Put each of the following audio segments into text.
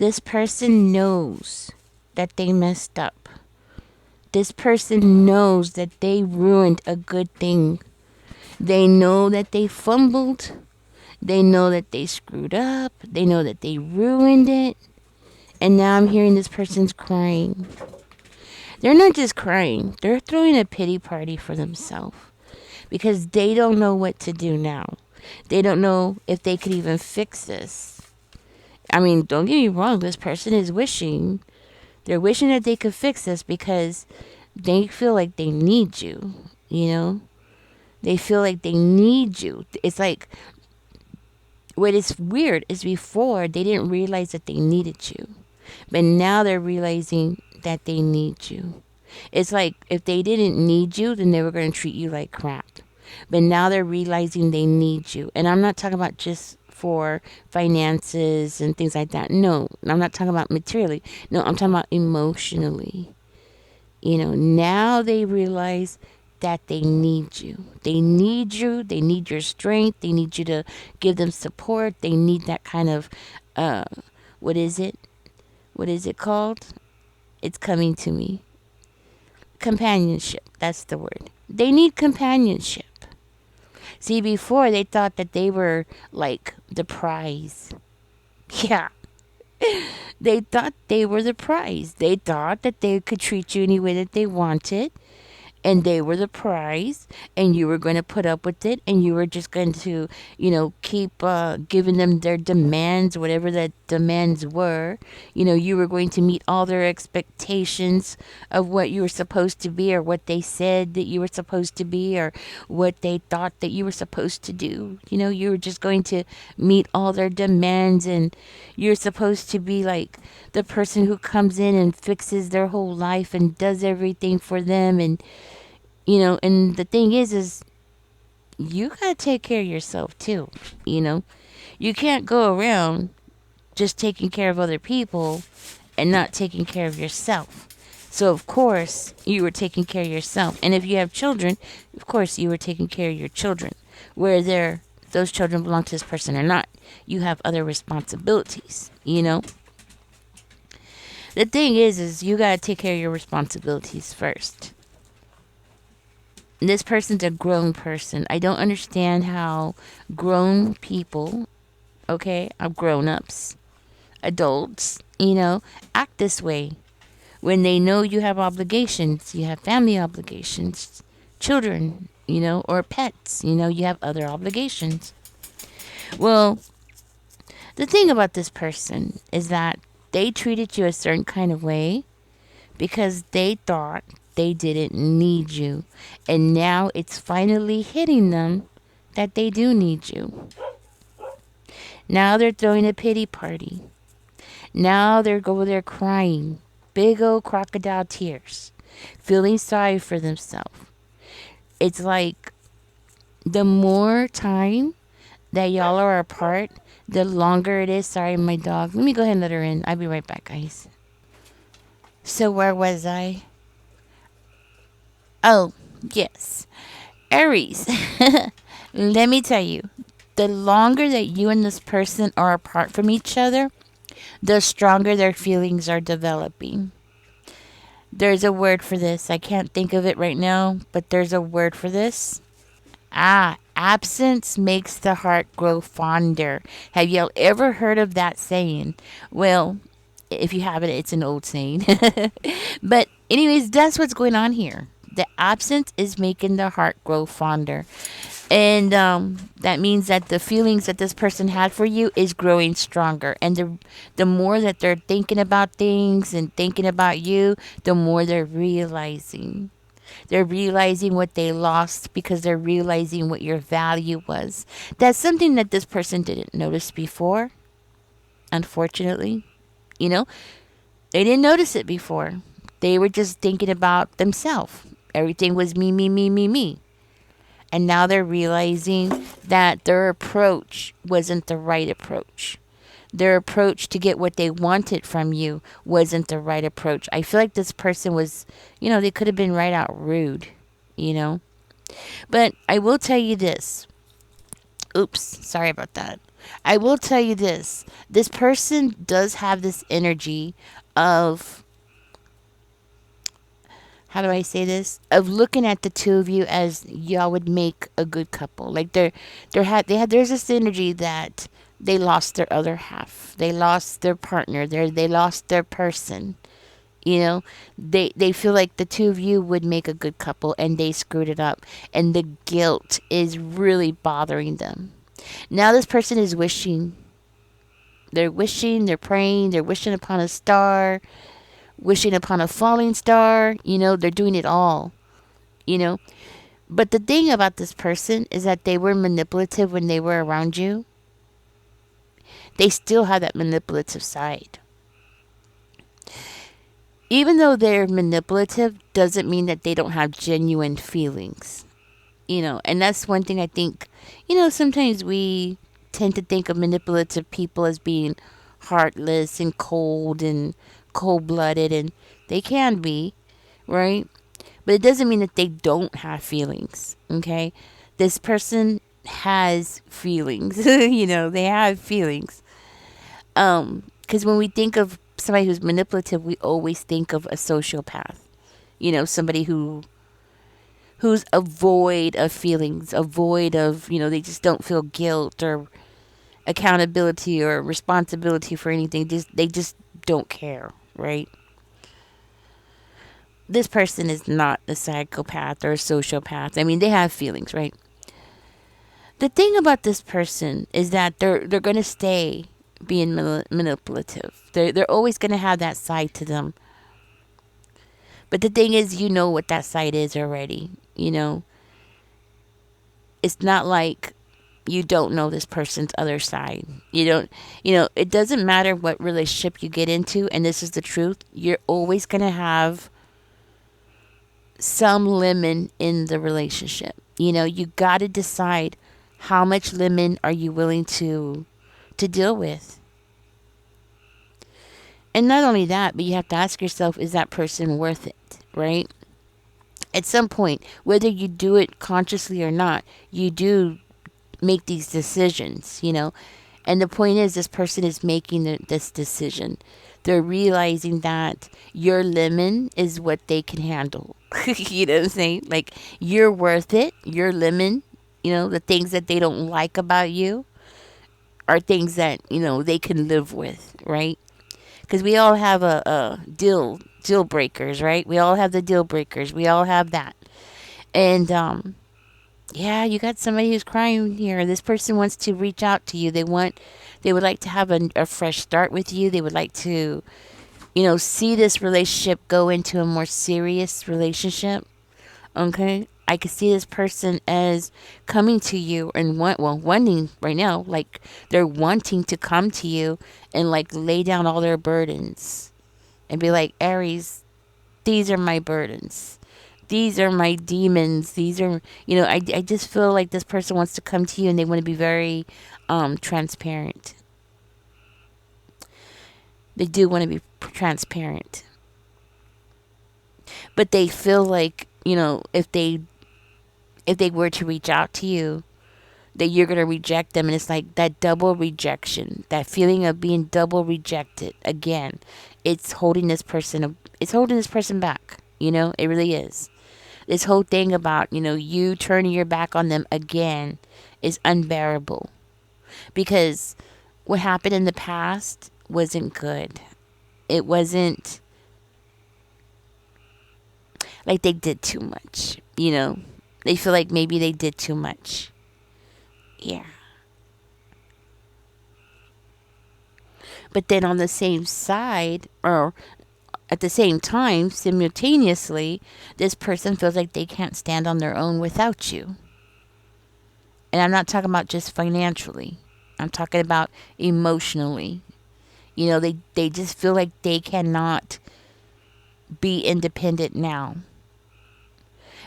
This person knows that they messed up. This person knows that they ruined a good thing. They know that they fumbled. They know that they screwed up. They know that they ruined it. And now I'm hearing this person's crying. They're not just crying, they're throwing a pity party for themselves because they don't know what to do now. They don't know if they could even fix this. I mean, don't get me wrong, this person is wishing. They're wishing that they could fix this because they feel like they need you, you know? They feel like they need you. It's like, what is weird is before they didn't realize that they needed you. But now they're realizing that they need you. It's like if they didn't need you, then they were going to treat you like crap. But now they're realizing they need you. And I'm not talking about just for finances and things like that. No, I'm not talking about materially. No, I'm talking about emotionally. You know, now they realize that they need you. They need you. They need your strength. They need you to give them support. They need that kind of, uh, what is it? What is it called? It's coming to me. Companionship. That's the word. They need companionship. See, before they thought that they were like the prize. Yeah. They thought they were the prize. They thought that they could treat you any way that they wanted, and they were the prize, and you were going to put up with it, and you were just going to, keep giving them their demands, whatever the demands were. You were going to meet all their expectations of what you were supposed to be, or what they said that you were supposed to be, or what they thought that you were supposed to do. You were just going to meet all their demands, and you're supposed to be like the person who comes in and fixes their whole life and does everything for them. And the thing is you gotta take care of yourself too. You can't go around just taking care of other people and not taking care of yourself. So of course you were taking care of yourself, and if you have children, of course you were taking care of your children, where those children belong to this person or not. You have other responsibilities. The thing is you gotta take care of your responsibilities first. This person's a grown person. I don't understand how grown people, okay, grown ups, adults, act this way when they know you have obligations. You have family obligations, children, or pets, you have other obligations. Well, the thing about this person is that they treated you a certain kind of way because they thought they didn't need you. And now it's finally hitting them that they do need you. Now they're throwing a pity party. Now they're crying. Big old crocodile tears. Feeling sorry for themselves. It's like the more time that y'all are apart, the longer it is. Sorry, my dog. Let me go ahead and let her in. I'll be right back, guys. So where was I? Oh, yes. Aries. Let me tell you, the longer that you and this person are apart from each other, the stronger their feelings are developing. There's a word for this. I can't think of it right now, but there's a word for this. Absence makes the heart grow fonder. Have y'all ever heard of that saying? Well, if you haven't, it's an old saying. But anyways, that's what's going on here. The absence is making the heart grow fonder. And that means that the feelings that this person had for you is growing stronger. And the more that they're thinking about things and thinking about you, the more they're realizing. They're realizing what they lost because they're realizing what your value was. That's something that this person didn't notice before, unfortunately. They didn't notice it before. They were just thinking about themselves. Everything was me, me, me, me, me. And now they're realizing that their approach wasn't the right approach. Their approach to get what they wanted from you wasn't the right approach. I feel like this person was, they could have been right out rude. But I will tell you this. Oops, sorry about that. I will tell you this. This person does have this energy of, how do I say this? Of looking at the two of you as y'all would make a good couple. Like there's this energy that they lost their other half. They lost their partner. They lost their person. You know, they feel like the two of you would make a good couple and they screwed it up, and the guilt is really bothering them. Now this person is wishing. They're wishing, they're praying, they're wishing upon a star, wishing upon a falling star. They're doing it all, you know. But the thing about this person is that they were manipulative when they were around you. They still have that manipulative side. Even though they're manipulative, doesn't mean that they don't have genuine feelings. And that's one thing I think, sometimes we tend to think of manipulative people as being heartless and cold blooded, and they can be, right? But it doesn't mean that they don't have feelings, okay? This person has feelings, they have feelings. Because when we think of somebody who's manipulative, we always think of a sociopath, somebody who's a void of feelings, a void of, they just don't feel guilt or accountability or responsibility for anything. They just don't care, right? This person is not a psychopath or a sociopath. I mean, they have feelings, right? The thing about this person is that they're going to stay being manipulative. They're always going to have that side to them. But the thing is, what that side is already. It's not like you don't know this person's other side. You don't, it doesn't matter what relationship you get into, and this is the truth. You're always going to have some lemon in the relationship. You got to decide how much lemon are you willing to deal with. And not only that, but you have to ask yourself, is that person worth it, right? At some point, whether you do it consciously or not, you do make these decisions, And the point is, this person is making this decision. They're realizing that your lemon is what they can handle. You know what I'm saying? Like, you're worth it. Your lemon, the things that they don't like about you are things that, they can live with, right? Because we all have a deal breakers, right? We all have the deal breakers. We all have that. And yeah, you got somebody who's crying here. This person wants to reach out to you. They would like to have a fresh start with you. They would like to, see this relationship go into a more serious relationship. Okay, I could see this person as coming to you and wanting right now, like they're wanting to come to you and like lay down all their burdens and be like, Aries, these are my burdens. These are my demons. These are, I just feel like this person wants to come to you and they want to be very transparent. They do want to be transparent. But they feel like, if they were to reach out to you, that you're going to reject them. And it's like that double rejection, that feeling of being double rejected again. It's holding this person back. It really is. This whole thing about, you turning your back on them again is unbearable. Because what happened in the past wasn't good. It wasn't like they did too much, They feel like maybe they did too much. Yeah. But then on the same side, or at the same time, simultaneously, this person feels like they can't stand on their own without you. And I'm not talking about just financially. I'm talking about emotionally. They just feel like they cannot be independent now.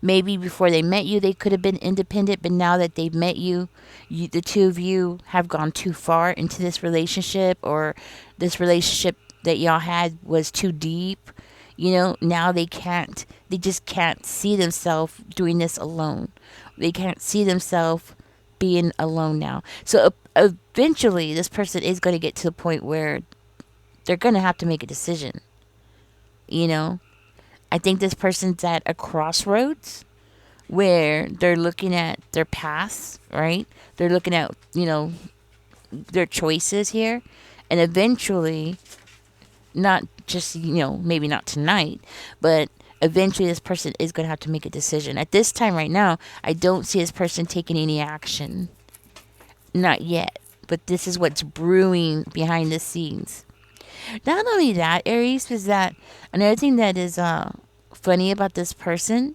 Maybe before they met you, they could have been independent, but now that they've met you, the two of you have gone too far into this relationship, or this relationship that y'all had was too deep. Now they just can't see themselves doing this alone. They can't see themselves being alone now. So eventually, this person is going to get to the point where they're going to have to make a decision. You know, I think this person's at a crossroads where they're looking at their past, right? They're looking at, their choices here. And eventually, not just, maybe not tonight, but eventually this person is going to have to make a decision. At this time right now, I don't see this person taking any action. Not yet. But this is what's brewing behind the scenes. Not only that, Aries, is that another thing that is funny about this person,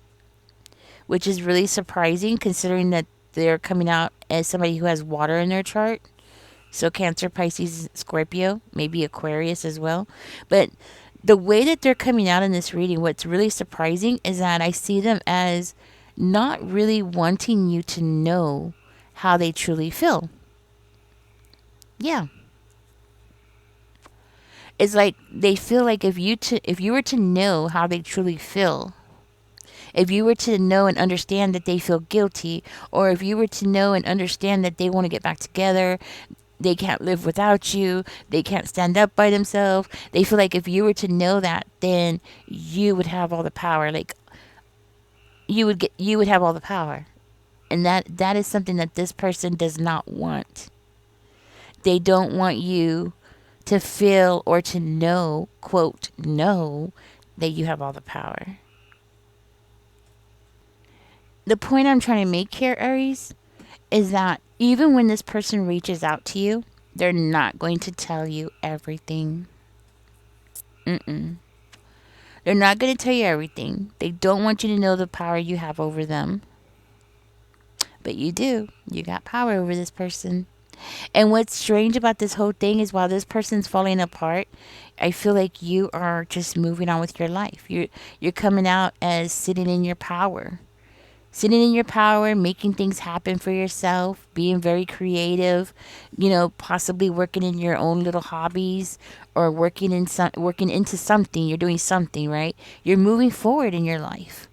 which is really surprising considering that they're coming out as somebody who has water in their chart. So Cancer, Pisces, Scorpio, maybe Aquarius as well. But the way that they're coming out in this reading, what's really surprising is that I see them as not really wanting you to know how they truly feel. Yeah. It's like they feel like if you were to know how they truly feel, if you were to know and understand that they feel guilty, or if you were to know and understand that they want to get back together, they can't live without you, they can't stand up by themselves. They feel like if you were to know that, then you would have all the power. Like you would have all the power. And that is something that this person does not want. They don't want you to feel or to know, quote, know that you have all the power. The point I'm trying to make here, Aries, is that even when this person reaches out to you, they're not going to tell you everything. Mm-mm. They're not going to tell you everything. They don't want you to know the power you have over them. But you do. You got power over this person. And what's strange about this whole thing is while this person's falling apart, I feel like you are just moving on with your life. You're coming out as sitting in your power. Sitting in your power, making things happen for yourself, being very creative, possibly working in your own little hobbies or working into something. You're doing something, right? You're moving forward in your life.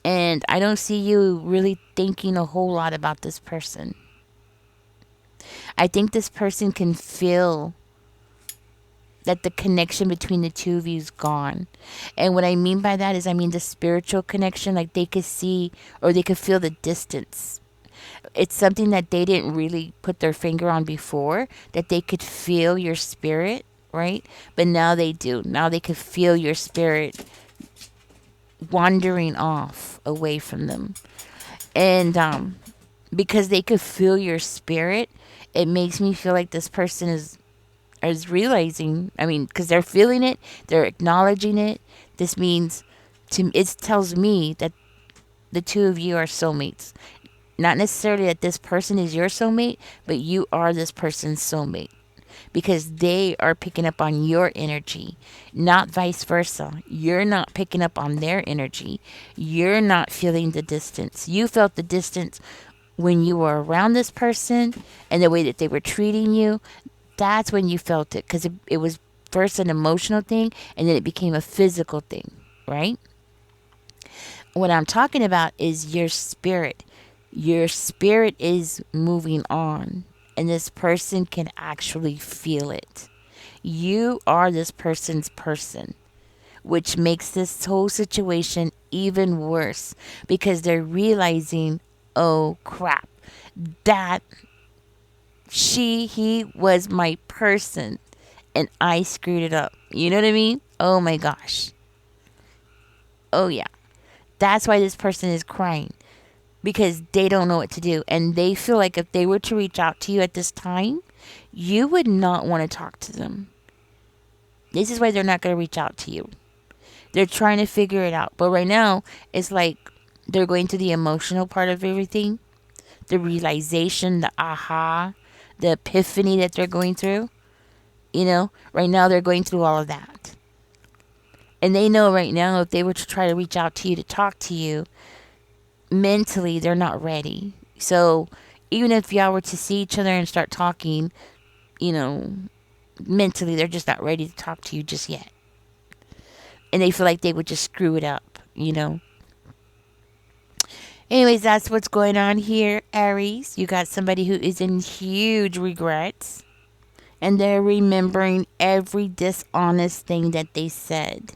And I don't see you really thinking a whole lot about this person. I think this person can feel that the connection between the two of you is gone. And what I mean by that is I mean the spiritual connection, like they could see or they could feel the distance. It's something that they didn't really put their finger on before, that they could feel your spirit, right? But now they do. Now they could feel your spirit wandering off away from them. And because they could feel your spirit, it makes me feel like this person is realizing, because they're feeling it, they're acknowledging it. This means, it tells me that the two of you are soulmates. Not necessarily that this person is your soulmate, but you are this person's soulmate. Because they are picking up on your energy, not vice versa. You're not picking up on their energy. You're not feeling the distance. You felt the distance when you were around this person and the way that they were treating you. That's when you felt it, because it was first an emotional thing and then it became a physical thing, right? What I'm talking about is your spirit. Your spirit is moving on, and this person can actually feel it. You are this person's person, which makes this whole situation even worse because they're realizing, oh crap, that he was my person and I screwed it up. You know what I mean? Oh my gosh. Oh yeah. That's why this person is crying, because they don't know what to do. And they feel like if they were to reach out to you at this time, you would not want to talk to them. This is why they're not going to reach out to you. They're trying to figure it out. But right now, it's like they're going to the emotional part of everything, the realization, the aha, the epiphany that they're going through. Right now they're going through all of that. And they know right now if they were to try to reach out to you to talk to you, mentally they're not ready. So even if y'all were to see each other and start talking, mentally they're just not ready to talk to you just yet. And they feel like they would just screw it up. Anyways, that's what's going on here, Aries. You got somebody who is in huge regrets and they're remembering every dishonest thing that they said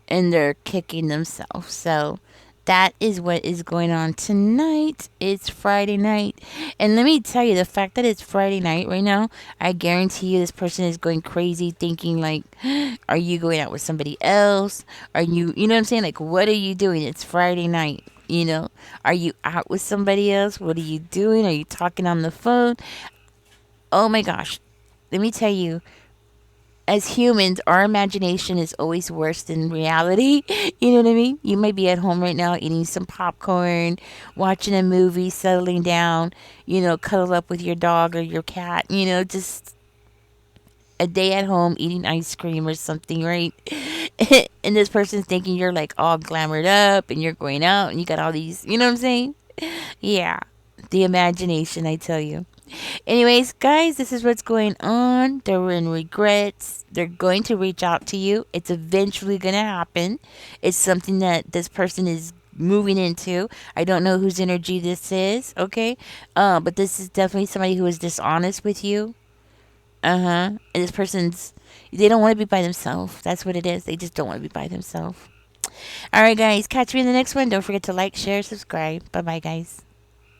and they're kicking themselves. So that is what is going on tonight. It's Friday night. And let me tell you, the fact that it's Friday night right now, I guarantee you this person is going crazy thinking like, are you going out with somebody else? Are you know what I'm saying? Like, what are you doing? It's Friday night. You know, are you out with somebody else? What are you doing? Are you talking on the phone? Oh my gosh. Let me tell you, as humans, our imagination is always worse than reality. You know what I mean? You might be at home right now eating some popcorn, watching a movie, settling down, cuddle up with your dog or your cat, just a day at home eating ice cream or something, right? And this person's thinking you're like all glamored up and you're going out and you got all these, you know what I'm saying? Yeah. The imagination, I tell you. Anyways, guys, this is what's going on. They're in regrets. They're going to reach out to you. It's eventually going to happen. It's something that this person is moving into. I don't know whose energy this is, okay? But this is definitely somebody who is dishonest with you. And this person's, they don't want to be by themselves. That's what it is. They just don't want to be by themselves. All right, guys, catch me in the next one. Don't forget to like, share, subscribe. Bye bye, guys.